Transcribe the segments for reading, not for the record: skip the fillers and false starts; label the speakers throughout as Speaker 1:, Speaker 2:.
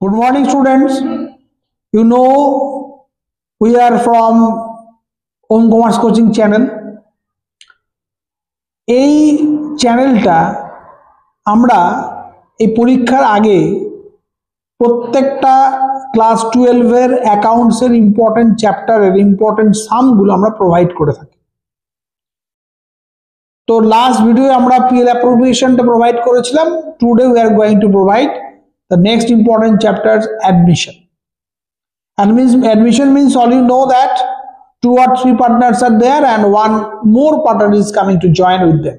Speaker 1: Good morning, students. You know we are from Home Commerce Coaching channel. এই চ্যানেলটা আমরা এই পরীক্ষার আগে প্রত্যেকটা ক্লাস 12 এর অ্যাকাউন্টস এর ইম্পর্টেন্ট চ্যাপ্টারের ইম্পর্টেন্ট সামগুলো আমরা প্রোভাইড করে থাকি। তো লাস্ট ভিডিও আমরা পিএল অ্যাপ্রোপ্রিয়েশনটা প্রোভাইড করেছিলাম। Today we are going to provide the next important chapter, admission. Admission means all you know that 2 or 3 partners are there and one more partner is coming to join with them.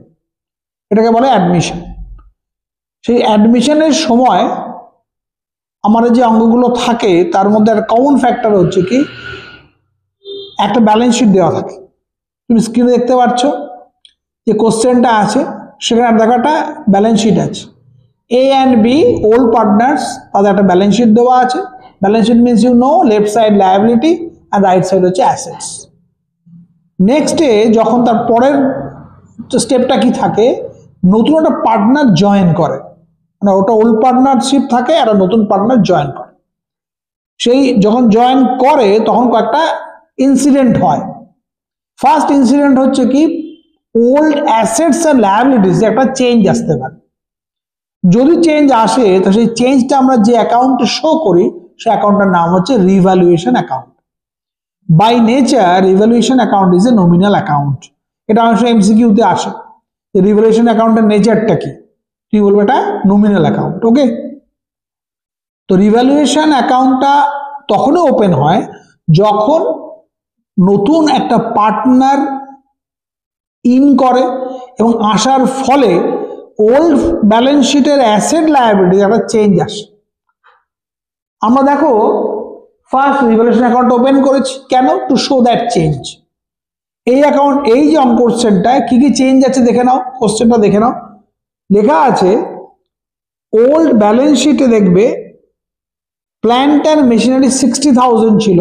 Speaker 1: এটাকে বলে admission. সেই অ্যাডমিশনের সময় আমাদের যে অঙ্কগুলো থাকে তার মধ্যে একটা কমন ফ্যাক্টর হচ্ছে কি একটা ব্যালেন্স শিট দেওয়া থাকে। তুমি স্ক্রিনে দেখতে পাচ্ছ যে কোশ্চেনটা আছে, সেখানে দেখাটা ব্যালেন্স শিট আছে। A and B old partners তাদের একটা ব্যালেন্স শিট দেওয়া আছে। Balance sheet means left side liability আর রাইট সাইড হচ্ছে অ্যাসেটস। নেক্সটে যখন তার পরের স্টেপটা কি থাকে, নতুন একটা পার্টনার জয়েন করে, মানে ওটা ওল্ড পার্টনারশিপ থাকে আর নতুন পার্টনার জয়েন করে। সেই যখন জয়েন করে তখন কয়েকটা ইনসিডেন্ট হয়। ফার্স্ট ইনসিডেন্ট হচ্ছে কি ওল্ড অ্যাসেটস আর লায়াবিলিটিস একটা চেঞ্জ আসতে পারে। যদি চেঞ্জ আসে তো সেই চেঞ্জটা আমরা যে অ্যাকাউন্টে শো করি সেই অ্যাকাউন্টের নাম হচ্ছে revaluation account. By nature revaluation account is a nominal account. এটা অবশ্য এমসিকিউতে আসে রিভ্যালুয়েশন অ্যাকাউন্টের নেচারটা কি, তুই বলবো এটা নমিনাল অ্যাকাউন্ট। ওকে, তো রিভ্যালুয়েশন অ্যাকাউন্টটা তখনই ওপেন হয় যখন নতুন একটা পার্টনার ইন করে এবং আসার ফলে ওল্ড ব্যালেন্স শিটের অ্যাসেট লায়াবিলিটি একটা চেঞ্জ আসে। আমরা দেখো ফার্স্ট রিভ্যালুয়েশন অ্যাকাউন্ট ওপেন করেছি কেন, টু শো দ্যাট চেঞ্জ। এই অ্যাকাউন্ট এই যে অঙ্ক কোশ্চেনটায় কি কি চেঞ্জ আছে দেখে নাও, কোশ্চেনটা দেখে নাও। লেখা আছে ওল্ড ব্যালেন্স শিটে দেখবে প্ল্যান্ট অ্যান্ড মেশিনারি 60,000 ছিল,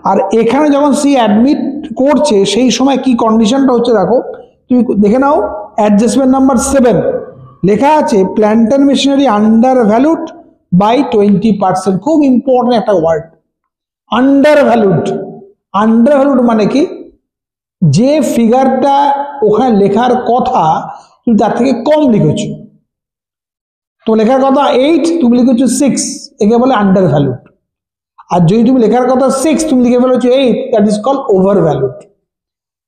Speaker 1: আর এখানে যখন সি অ্যাডমিট করছে সেই সময় কি কন্ডিশনটা হচ্ছে দেখো, তুমি দেখে নাও। অ্যাডজাস্টমেন্ট নাম্বার 7 লেখা আছে plant and machinery under valued by 20%। খুব ইম্পর্টেন্ট একটা word, under valued. Under valued মানে কি, যে ফিগারটা ওখানে লেখার কথা তুমি তার থেকে কম লিখেছো। তো লেখার কথা 8 তুমি লিখেছো 6, একে বলে আন্ডার ভ্যালুড। আর যদি তুমি লেখার কথা 6 তুমি লিখে ফেলেছো 8, that is called over valued.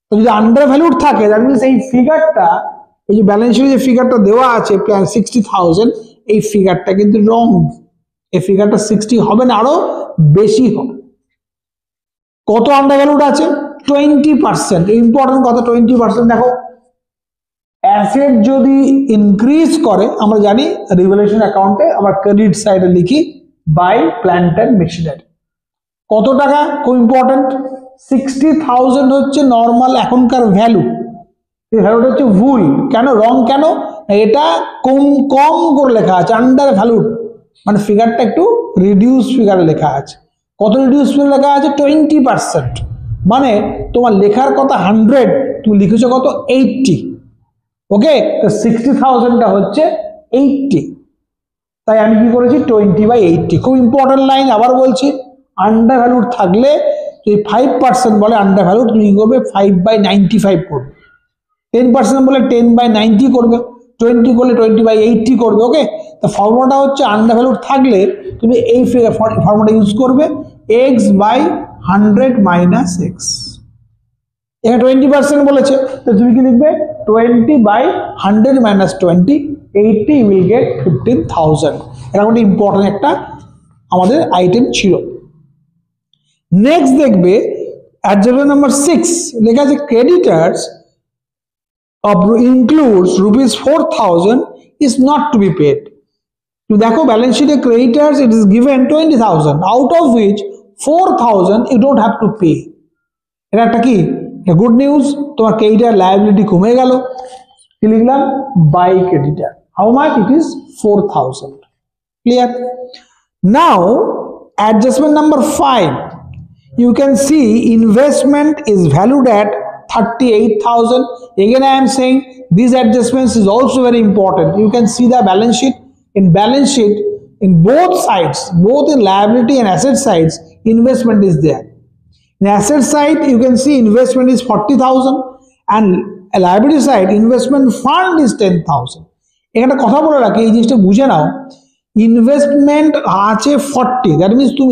Speaker 1: তো যদি আন্ডার ভ্যালুড থাকে দ্যাট মিনস এই ফিগারটা, এই যে ব্যালেন্স শিটে যে ফিগারটা দেওয়া আছে প্ল্যান 60,000, এই ফিগারটা কিন্তু রং। এই ফিগারটা 60 হবে না, আরো বেশি হবে। কত আন্ডার ভ্যালুড আছে? 20%। ইম্পর্টেন্ট কথা 20%। দেখো অ্যাসেট যদি ইনক্রিজ করে, আমরা জানি রিভ্যালুয়েশন অ্যাকাউন্টে আমরা ক্রেডিট সাইডে লিখি বাই প্ল্যান্ট অ্যান্ড মেশিনারি। কত টাকা? খুব ইম্পর্টেন্ট। 60,000 হচ্ছে নর্মাল এখনকার ভ্যালু। এই ভ্যালুটা হচ্ছে ভুল। কেন রং? কেন এটা কম করে লেখা আছে, আন্ডার ভ্যালুড মানে ফিগারটা একটু রিডিউস ফিগারে লেখা আছে। কত রিডিউস ফিগার লেখা আছে? 20%। মানে তোমার লেখার কথা 100, তুমি লিখেছো কত? 80। ওকে, তো 60,000টা হচ্ছে 80। তাই আমি কি করেছি 20/80। খুব ইম্পর্টেন্ট লাইন, আবার বলছি। আন্ডার ভ্যালুড থাকলে যদি 5% বলে আন্ডার ভ্যালুড, তুমি কি করবে? 5/95 করবে। 10% বলে 10/90 করবে। 20 করলে 20/80 করবে। ওকে, তো ফর্মুলাটা হচ্ছে আন্ডার ভ্যালুড থাকলে তুমি এই ফর্মুলাটা ইউজ করবে, x/100 - x। এখানে 20% বলেছে, তো তুমি কি লিখবে? 20/100 - 20, 80 উইল গেট 15,000। এরকম একটা ইম্পর্টেন্ট একটা আমাদের আইটেম ছিল। নেক্সট দেখবে অ্যাডজাস্টমেন্ট নাম্বার 6 লেখা আছে creditors includes ₹4,000 is not to be paid. তো দেখো ব্যালেন্স শিটে creditors it is given 20,000, out of which 4,000 you don't have to pay. এটা একটা কি গুড নিউজ, তোমার ক্রেডিটার লায়াবিলিটি কমে গেল। কি লিখলাম? By creditor. How much? It is 4,000। Clear? Now adjustment number 5, you can see investment is valued at 38,000. Again I am saying these adjustments is also very important. You can see the balance sheet. In balance sheet in both sides, both in liability and asset sides, investment is there. In asset side, you can see investment is 40,000 and a liability side, investment fund is 10,000. এখানে কথা বলে রাখি, এই জিনিসটা বুঝে নাও, investment আছে 40, that means তুমি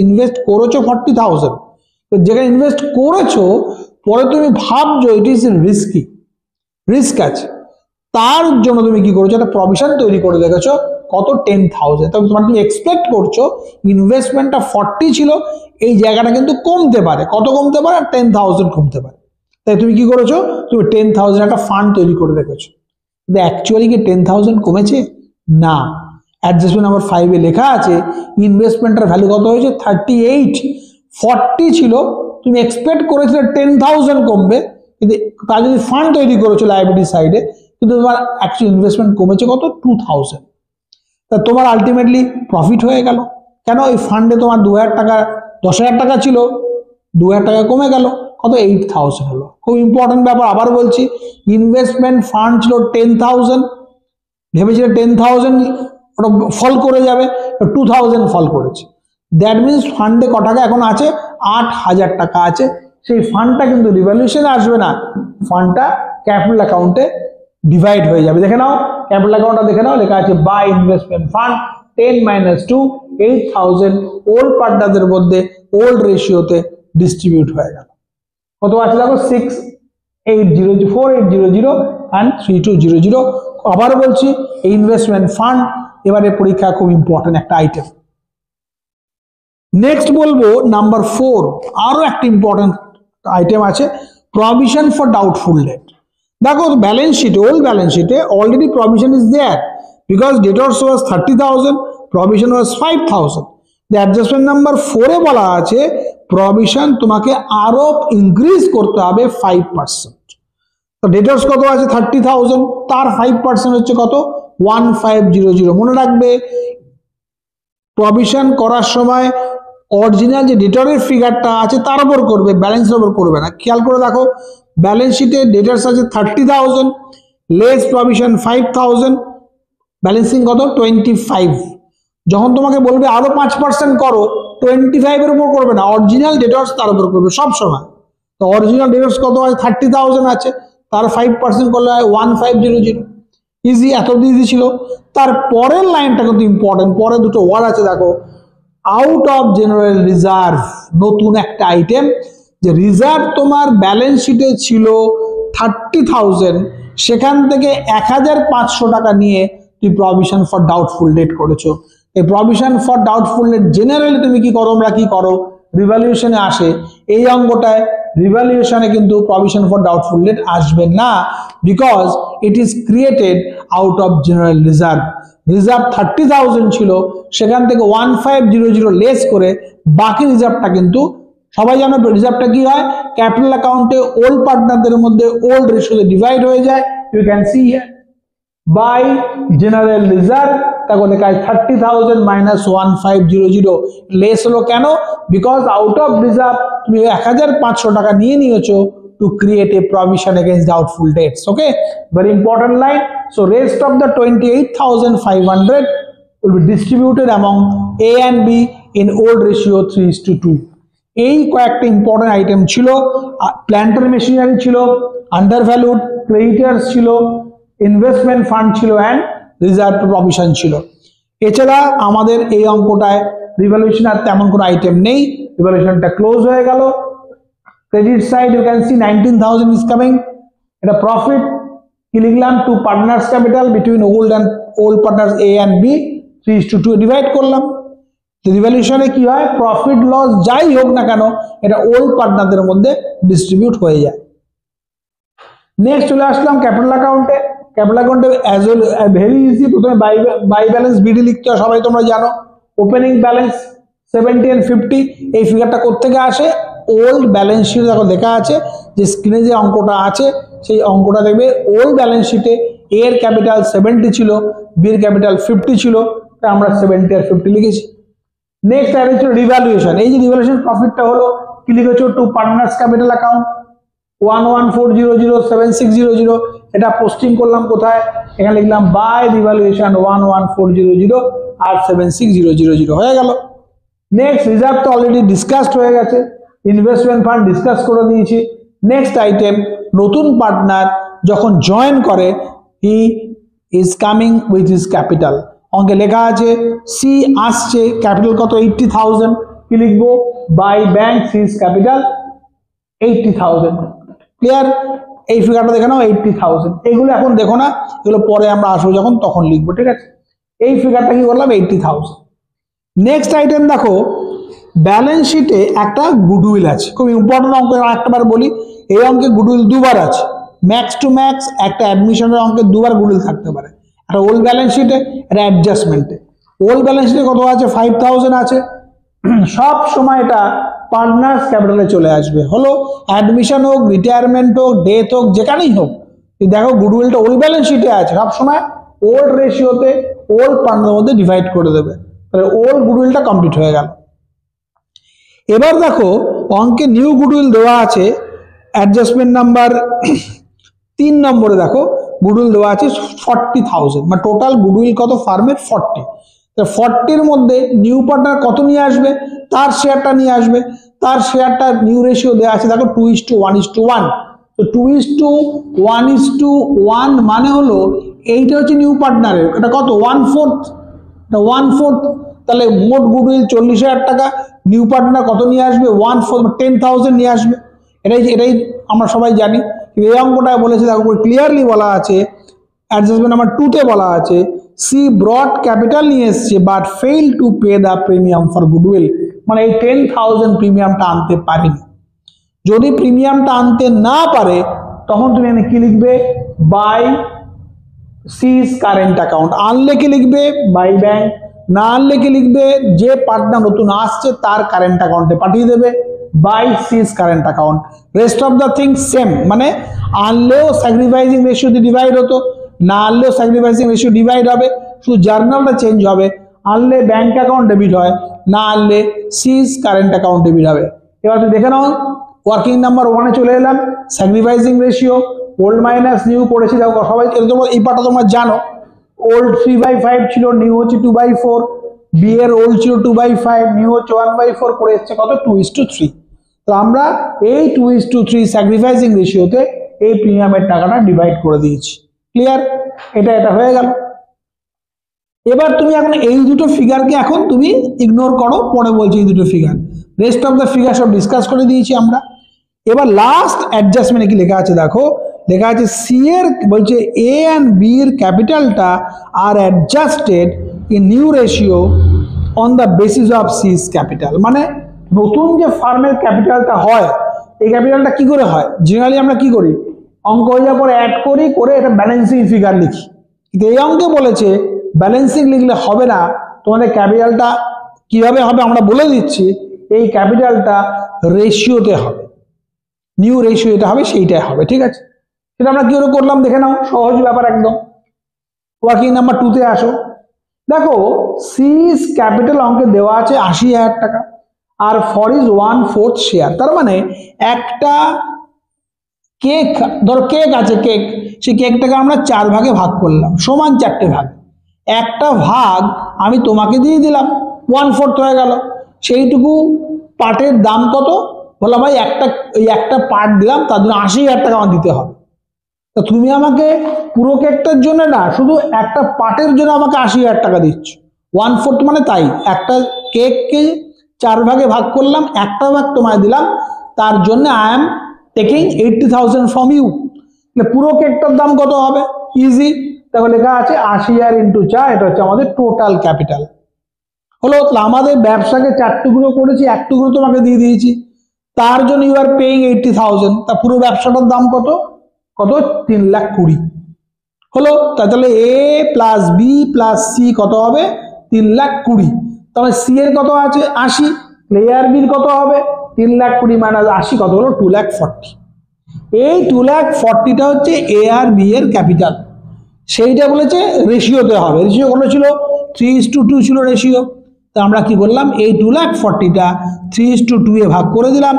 Speaker 1: invest করেছো 40,000, তো যেখানে ইনভেস্ট করেছো পরে তুমি ভাবছো ইট ইজ রিস্ক আছে, তার জন্য তুমি কি করেছো, একটা প্রভিশন তৈরি করে রেখেছো কত 10,000। তবে তুমি এক্সপেক্ট করছো ইনভেস্টমেন্টটা 40 ছিল, এই জায়গাটা কিন্তু কমতে পারে, কত কমতে পারে, 10,000 কমতে পারে, তাই তুমি কি করেছো, তুমি 10,000 একটা ফান্ড তৈরি করে রেখেছো। কিন্তু অ্যাকচুয়ালি কি 10,000 কমেছে? না, অ্যাডজাস্টমেন্ট নাম্বার 5 এ লেখা আছে ইনভেস্টমেন্টের ভ্যালু কত হয়েছে 38, 40 ছিল, তুমি এক্সপেক্ট করেছিলে 10,000 কমবে, কিন্তু তার যদি ফান্ড তৈরি করেছো লায়াবিলিটি সাইডে, কিন্তু তোমার অ্যাকচুয়ালি ইনভেস্টমেন্ট কমেছে কত 2,000, তা তোমার আলটিমেটলি প্রফিট হয়ে গেল। কেন? এই ফান্ডে তোমার 2,000 টাকা 10,000 টাকা ছিল, 2,000 টাকা কমে গেল, কত 8,000 হলো। খুব ইম্পর্টেন্ট ব্যাপার, আবার বলছি, ইনভেস্টমেন্ট ফান্ড ছিল 10,000, ভেবেছিল 10,000 ওটা ফল করে যাবে, 2,000 ফল করেছে, দ্যাট মিনস ফান্ডে ক টাকা এখন আছে 8,000 টাকা আছে। সেই ফান্ডটা কিন্তু রিভ্যালুয়েশনে আসবে না, ফান্ডটা ক্যাপিটাল অ্যাকাউন্টে ডিভাইড হয়ে যাবে। দেখে নাও ক্যাপিটাল অ্যাকাউন্টটা, দেখে নাও লেখা আছে বাই ইনভেস্টমেন্ট ফান্ড 10 - 2 8,000 ওল্ড পার্টনারদের মধ্যে ওল্ড রেশিওতে ডিস্ট্রিবিউট হয়ে গেল। কত আছে দেখো 6,800 4,800 and 3,200। আবার বলছি এই ইনভেস্টমেন্ট ফান্ড এবারে পরীক্ষা খুব ইম্পর্টেন্ট একটা আইটেম। নেক্সট বলবো নাম্বার 4, আরো একটা ইম্পর্টেন্ট আইটেম আছে, প্রভিশন ফর ডাউটফুল ডেট। দেখো ব্যালেন্স শিটে, ওল্ড ব্যালেন্স শিটে already provision is there, because debtors was 30,000, provision was 5,000। Adjustment number 4 এ বলা আছে প্রভিশন তোমাকে আরো ইনক্রিজ করতে হবে 5%। তো ডেটর্স কত আছে 30,000, তার 5% হচ্ছে কত 1,500। মনে রাখবে প্রভিশন করার সময় অরিজিনাল যে ডেটরের ফিগারটা আছে তার উপর করবে, ব্যালেন্সের উপর করবে না। খেয়াল করে দেখো ব্যালেন্স শিটে ডেটর্স আছে 30,000, লেস প্রভিশন 5,000, ব্যালেন্সিং কত 25। যখন তোমাকে বলবে আরো 5% করো, 25 এর উপর করবে না, অরিজিনাল ডেটর্স তার উপর করবে সব সময়। তো অরিজিনাল ডেটর্স কত আছে 30,000 আছে, তার 5% করলে হয় 1,500। ইজি, এত ইজি ছিল। তার পরের লাইনটা কিন্তু ইম্পর্টেন্ট, পরে দুটো ওয়ার্ড আছে দেখো, আউট অফ জেনারেল রিজার্ভ, নতুন একটা আইটেম, যে রিজার্ভ তোমার ব্যালেন্স শিটে ছিল 30,000, সেখান থেকে 1,500 টাকা নিয়ে তুই প্রভিশন ফর ডাউটফুল ডেট করেছো। এই provision for doubtful debt generally তুমি কি করো, আমরা কি করো, রিভ্যালুয়েশনে আসে। এই অঙ্কটায় রিভ্যালুয়েশনে কিন্তু প্রভিশন ফর ডাউটফুল ডেট আসবে না, because it is created out of general reserve. Reserve 30,000 ছিল, সেখান থেকে 1,500 লেস করে বাকি রিজার্ভটা কিন্তু সবাই জানো রিজার্ভটা কি হয়, ক্যাপিটাল অ্যাকাউন্টে ওল্ড পার্টনারদের মধ্যে ওল্ড রেশিওতে ডিভাইড হয়ে যায়। You can see here by general reserve, তাকে লেখা হয় 30,000 - 1,500। লেস হলো কেন, বিকজ আউট অফ রিজার্ভ তুমি 1,500 টাকা নিয়ে নিয়েছো to create a provision against doubtful debts. Okay, very important line. So rest of the 28,500 will be distributed among A and B in old ratio 3:2. এই কয়েকটা ইম্পর্টেন্ট আইটেম ছিল, planter machinery ছিল, আন্ডারভ্যালুড, creditors ছিল, investment fund ছিল and reserve provision ছিল। এছাড়া আমাদের এই অঙ্কটায় রিভ্যালুয়েশন আর তেমন কোনো আইটেম নেই, রিভ্যালুয়েশনটা ক্লোজ হয়ে গেল। Credit side you can see 19,000 is coming. It's a profit. কি লিখলাম, 2 partners capital between old partners A and B 3:2 divide করলাম। রিভ্যালুয়েশনে কি হয়, প্রফিট লস যাই হোক না কেন এটা ওল্ড পার্টনারদের মধ্যে ডিস্ট্রিবিউট হয়ে যায়। নেক্সট চলে আসলাম ক্যাপিটাল অ্যাকাউন্টে। ক্যাপিটাল অ্যাকাউন্টে অ্যাজ ওয়েল ভেরি ইজি, প্রথমে বাই ব্যালেন্স বিডি লিখতে হয়, সবাই তোমরা জানো। ওপেনিং ব্যালেন্স 70 and 50, এই ফিগারটা কোত্থেকে আসে, ওল্ড ব্যালেন্স শিট দেখো লেখা আছে, যে স্ক্রিনে যে অঙ্কটা আছে সেই অঙ্কটা দেখবে ওল্ড ব্যালেন্স শিটে এ এর ক্যাপিটাল 70 ছিল, বি এর ক্যাপিটাল 50 ছিল, তাই আমরা 70 আর 50 লিখেছি। নেক্সট আইটেম ছিল রিভ্যালুয়েশন। এই যে রিভ্যালুয়েশন প্রফিটটা হলো কি লিখেছো, 2 পার্টনার্স ক্যাপিটাল অ্যাকাউন্ট 1,1400 7600, এটা পোস্টিং করলাম কোথায়, এখানে লিখলাম বাই রিভ্যালুয়েশন 11400 আর 76000 হয়ে গেল। নেক্সট রিজার্ভ তো অলরেডি ডিসকাসড হয়ে গেছে, ইনভেস্টমেন্ট ফান্ড ডিসকাস করে দিয়েছি। নেক্সট আইটেম, নতুন পার্টনার যখন জয়েন করে he is coming with his capital. অঙ্কে লেখা আছে সি আসছে, ক্যাপিটাল কত 80,000, কি লিখবো by B and C's capital 80,000। Clear? এই ফিগারটা দেখে নাও 80,000, এগুলো এখন দেখো না, এগুলো পরে আমরা আসবো যখন তখন লিখবো, ঠিক আছে? এই ফিগারটা কি করলাম 80,000। নেক্সট আইটেম দেখো, ব্যালেন্স শিটে একটা গুডউইল আছে, খুব ইম্পর্টেন্ট অঙ্ক, একটাবার বলি, এই অঙ্কে গুডউইল দুবার আছে, ম্যাক্স টু ম্যাক্স একটা অ্যাডমিশনের অঙ্কে দুবার গুডউইল থাকতে পারে, একটা ওল্ড ব্যালেন্স শিটে, একটা অ্যাডজাস্টমেন্টে। ওল্ড ব্যালেন্স শিটে কত আছে 5,000 আছে, সব সময় এটা পার্টনার্স ক্যাপিটালে চলে আসবে, হলো অ্যাডমিশন হোক, রিটায়ারমেন্ট হোক, ডেথ হোক, যেখানেই হোক। দেখো গুডউইলটা ওল্ড ব্যালেন্স শিটে আছে, সব সময় ওল্ড রেশিওতে ওল্ড পার্টনারের মধ্যে ডিভাইড করে দেবে, তাহলে ওল্ড গুডউইলটা কমপ্লিট হয়ে গেল। এবার দেখো অঙ্কে নিউ গুডউইল দেওয়া আছে, অ্যাডজাস্টমেন্ট নাম্বার 3 নম্বরে দেখো গুডউইল দেওয়া আছে 40,000, মানে টোটাল গুডউইল কত ফার্মের 40। 40-র মধ্যে নিউ পার্টনার কত নিয়ে আসবে, তার শেয়ারটা নিয়ে আসবে, তার শেয়ারটা নিউ রেশিও দেওয়া আছে দেখো 2:1:1। তো 2:1:1 মানে হলো এইটা হচ্ছে নিউ পার্টনারের, এটা কত 1/4, এটা 1/4, তাহলে মোট গুডউইল 40,000 টাকা, নিউ পার্টনার কত নিয়ে আসবে 1/4, 10,000 নিয়ে আসবে। এটাই আমরা সবাই জানি। এই অঙ্কটায় বলেছে দেখো ক্লিয়ারলি বলা আছে, অ্যাডজাস্টমেন্ট নাম্বার 2-তে বলা আছে সি ব্রড ক্যাপিটাল নিয়ে এসছে but fail to pay the premium for goodwill, মানে এই 10,000 প্রিমিয়ামটা আনতে পারেনি। যদি প্রিমিয়ামটা আনতে না পারে তখন তুমি এখানে কি লিখবে বাই সিজ কারেন্ট অ্যাকাউন্ট, আনলে কি লিখবে বাই ব্যাংক, না আনলে কি লিখবে যে পার্টনার নতুন আসছে তার কারেন্ট অ্যাকাউন্টে পাঠিয়ে দেবে by C's current account. Rest of the thing same, মানে আনলেও স্যাক্রিফাইসিং রেশিও ডিভাইড হতো, না আনলেও স্যাক্রিফাইসিং রেশিও ডিভাইড হবে, শুধু জার্নালটা চেঞ্জ হবে, আনলে ব্যাংক অ্যাকাউন্ট ডেবিট হয়, না আনলে সিজ কারেন্ট অ্যাকাউন্ট ডেবিট হবে। এবার তুমি দেখে নাও ওয়ার্কিং নাম্বার 1-এ চলে এলাম, sacrificing ratio old minus new পড়েছি, দেখো সবাই এই পার্টটা তোমরা জানো, ওল্ড 3/5 ছিল, নিউ হচ্ছে 2/4, বি এর ওল্ড ছিল 2/5, নিউ হচ্ছে 1/4 করে এসছে কত 2:3। তো আমরা এই 2:3 স্যাক্রিফাইসিং রেশিওতে এই প্রিমিয়ামের টাকাটা ডিভাইড করে দিয়েছি। ক্লিয়ার? এটা হয়ে গেল। এবার তুমি এখন এই দুটো ফিগারকে এখন তুমি ইগনোর করো, পরে বলছি এই দুটো figure, rest of the figure সব ডিসকাস করে দিয়েছি আমরা। এবার লাস্ট অ্যাডজাস্টমেন্টে কি লেখা আছে দেখো, লেখা আছে সি এর বলছে এ অ্যান্ড বি এর ক্যাপিটালটা আর adjusted in new ratio on the basis of C's capital, মানে নতুন যে ফার্মের ক্যাপিটালটা হয় এই ক্যাপিটালটা কি করে হয়, জেনারেলি আমরা কি করি অঙ্ক হয়ে যাওয়ার পর অ্যাড করে এটা ব্যালেন্সিং ফিগার লিখি, কিন্তু এই অঙ্কে বলেছে ব্যালেন্সিং লিখলে হবে না, তোমাদের ক্যাপিটালটা কিভাবে হবে আমরা বলে দিচ্ছি, এই ক্যাপিটালটা রেশিওতে হবে, নিউ রেশিও এটা হবে, সেইটাই হবে, ঠিক আছে? সেটা আমরা কি করে করলাম দেখে নাও, সহজ ব্যাপার একদম। ওয়ার্কিং নাম্বার 2-তে আসো, দেখো সিজ ক্যাপিটাল অঙ্কে দেওয়া আছে 80,000 টাকা, আর ফর ইজ 1/4 শেয়ার, তার মানে একটা কেক, ধরো কেক আছে, কেক, সেই কেকটাকে আমরা 4 ভাগে ভাগ করলাম, সমান 4টে ভাগ, একটা ভাগ আমি তোমাকে দিয়ে দিলাম, 1/4 হয়ে গেল, সেইটুকু পার্টের দাম কত, বললাম ভাই একটা পার্ট দিলাম তার জন্য 80,000 টাকা আমার দিতে হবে। তো তুমি আমাকে পুরো কেকটার জন্য না, শুধু একটা পার্টের জন্য আমাকে 80,000 টাকা দিচ্ছ, 1/4 মানে তাই, একটা কেককে 4 ভাগে ভাগ করলাম, একটা ভাগ তোমায় দিলাম, তার জন্য I am taking 80,000 from you. পুরো কেকটার দাম কত হবে, ইজি, তাহলে লেখা আছে 80,000 ইন্টু 4, এটা হচ্ছে আমাদের টোটাল ক্যাপিটাল। হলো আমাদের ব্যবসাকে 4 টুকরো করেছি, 1 টুকরো তোমাকে দিয়ে দিয়েছি, তার জন্য ইউ আর পেইং 80,000, তা পুরো ব্যবসাটার দাম কত 3,20,000 হলো। তাহলে এ প্লাস বি প্লাস সি কত হবে 3,20,000, তাহলে সি এর কত আছে 80, এ আর বির কত হবে 3,20,000 মাইনাস 80 কত হলো 2,40,000। এই 2,40,000টা হচ্ছে এ আর বি এর ক্যাপিটাল, সেইটা বলেছে রেশিওতে হবে, রেশিও কত ছিল 3:2 ছিল রেশিও, তো আমরা কি করলাম এই 2,40,000টা 3:2 এ ভাগ করে দিলাম,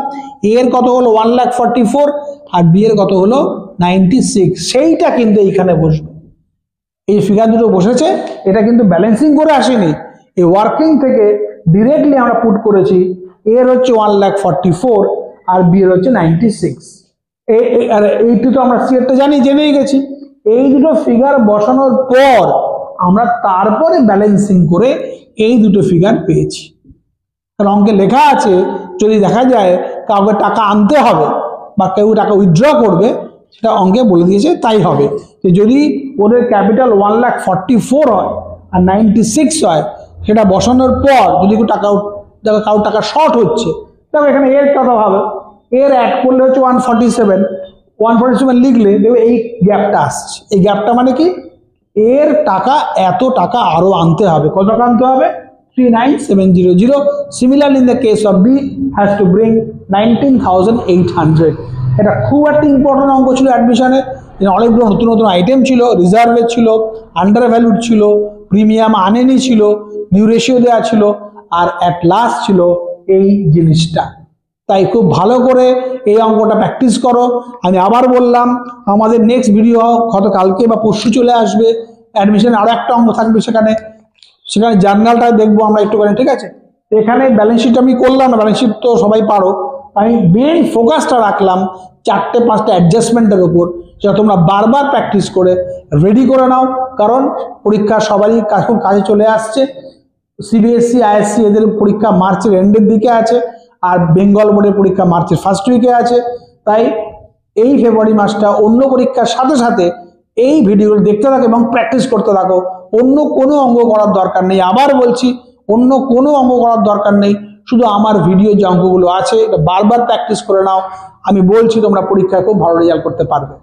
Speaker 1: এর কত হলো 1,44,000, আর বি এর কত হলো 96, সেইটা কিন্তু এইখানে বসবে। এই ফিগার দুটো বসেছে, এটা কিন্তু ব্যালেন্সিং করে আসেনি, এই ওয়ার্কিং থেকে ডিরেক্টলি আমরা পুট করেছি। এর হচ্ছে 1,44,000 আর বি এর হচ্ছে 96। এইটু তো আমরা সি এরটা জেনেই গেছি। এই দুটো ফিগার বসানোর পর আমরা তারপরে ব্যালেন্সিং করে এই দুটো ফিগার পেয়েছি। অঙ্কে লেখা আছে যদি দেখা যায় কাউকে টাকা আনতে হবে বা কেউ টাকা উইথড্র করবে, সেটা অঙ্কে বলে দিয়েছে তাই হবে। যে যদি ওদের ক্যাপিটাল 1,44,000 হয় আর 96 হয়, সেটা বসানোর পর যদি কারো টাকা শর্ট হচ্ছে, তবে এখানে এর কথা হবে, এর অ্যাড করলে হচ্ছে 147 লিখলে দেখবে এই গ্যাপটা আসছে। এই গ্যাপটা মানে কি, এর টাকা এত টাকা আরো আনতে হবে। কত টাকা আনতে হবে? 39,700. Similarly, in the case of B, has to bring 19,800. এটা খুব একটা ইম্পর্টেন্ট অঙ্ক ছিল অ্যাডমিশনে। অনেকগুলো নতুন নতুন আইটেম ছিল, রিজার্ভের ছিল, আন্ডার ভ্যালুড ছিল, প্রিমিয়াম আনেনি ছিল, নিউ রেশিও দেওয়া ছিল, আর অ্যাট লাস্ট ছিল এই জিনিসটা। তাই খুব ভালো করে এই অঙ্কটা প্র্যাকটিস করো। আমি আবার বললাম, আমাদের নেক্সট ভিডিও হয়তো কালকে বা পরশু চলে আসবে, অ্যাডমিশনে আরও একটা অঙ্ক থাকবে, সেখানে জার্নালটা দেখবো আমরা একটুখানি, ঠিক আছে? এখানে ব্যালেন্স শিট আমি করলাম না, ব্যালেন্স শিট তো সবাই পারো, আমি মেন ফোকাসটা রাখলাম 4-5টা অ্যাডজাস্টমেন্টের উপর, যেটা তোমরা বারবার প্র্যাকটিস করে রেডি করে নাও। কারণ পরীক্ষা সবারই খুব কাছে চলে আসছে। সিবিএসসি, আইএসসি এদের পরীক্ষা মার্চের এন্ডের দিকে আছে, আর বেঙ্গল বোর্ডের পরীক্ষা মার্চের ফার্স্ট উইকে আছে। তাই এই ফেব্রুয়ারি মাসটা অন্য পরীক্ষার সাথে সাথে এই ভিডিও দেখতে থাকো এবং প্র্যাকটিস করতে থাকো। অন্য কোনো অঙ্গ করার দরকার নেই, আবার বলছি, অন্য কোনো অঙ্গ করার দরকার নেই, শুধু আমার ভিডিও যে অঙ্কগুলো আছে এটা বারবার প্র্যাকটিস করে নাও। আমি বলছি তোমরা পরীক্ষায় খুব ভালো রেজাল্ট করতে পারবে।